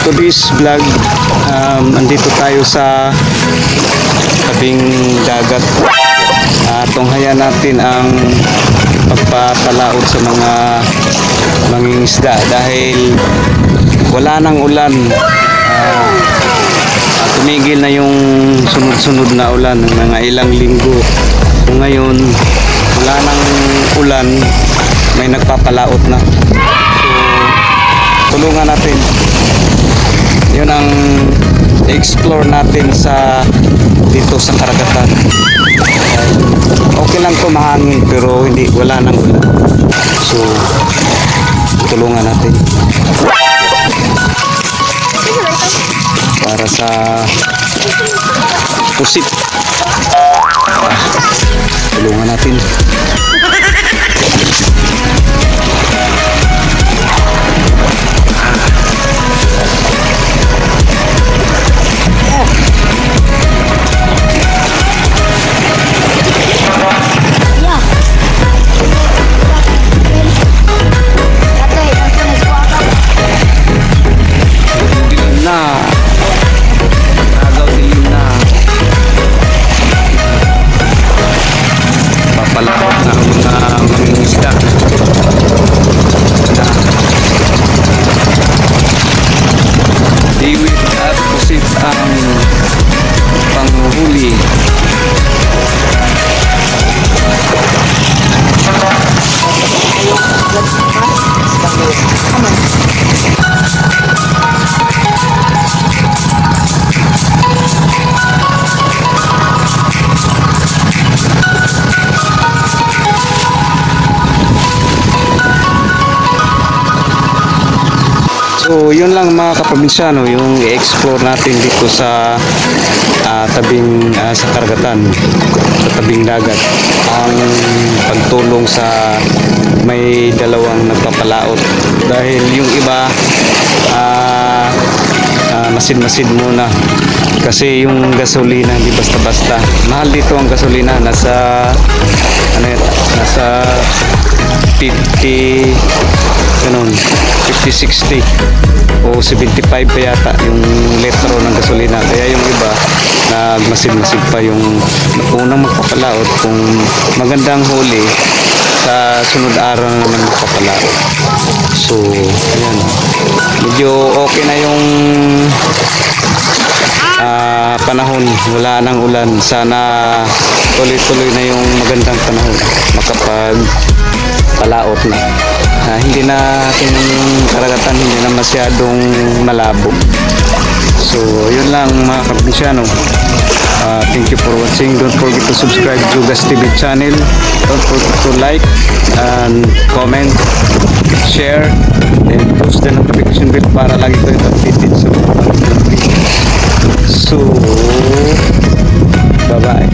today's vlog, andito tayo sa tabing dagat. Tunghayan natin ang pagpapalaot sa mga mangingisda dahil wala nang ulan. Tumigil na yung sunod-sunod na ulan ng mga ilang linggo. So ngayon wala nang ulan, may nagpapalaot na. So tulungan natin. Yun ang explore natin sa dito sa karagatan. Okay lang to, mahangin pero wala nang ulan. So tulungan natin para sa pusit. Tulungan natin. Panghuli. So yun lang mga kaprobinsyano, yung i-explore natin dito sa tabing sa karagatan, sa tabing dagat, ang pagtulong sa may dalawang nagpapalaot dahil yung iba masid-masid muna kasi yung gasolina hindi basta-basta. Mahal dito ang gasolina, nasa 50 ganun, 50-60 o 75 pa yata yung litro ng gasolina. Kaya yung iba nagmasid-masid pa yung unang magpapalaot. Kung magandang huli, sa sunod araw na naman magpapalaot. So ayan, medyo okay na yung panahon, wala nang ulan. Sana tuloy-tuloy na yung magandang panahon, makapagpalaot na. Hindi na ating karagatan, hindi na masyadong malabo. So yun lang mga kaprobinsyano. Thank you for watching. Don't forget to subscribe to Gas TV channel. Don't forget to like and comment, share, and push the notification bell para lagi kayo updated sa mga video. So bye bye.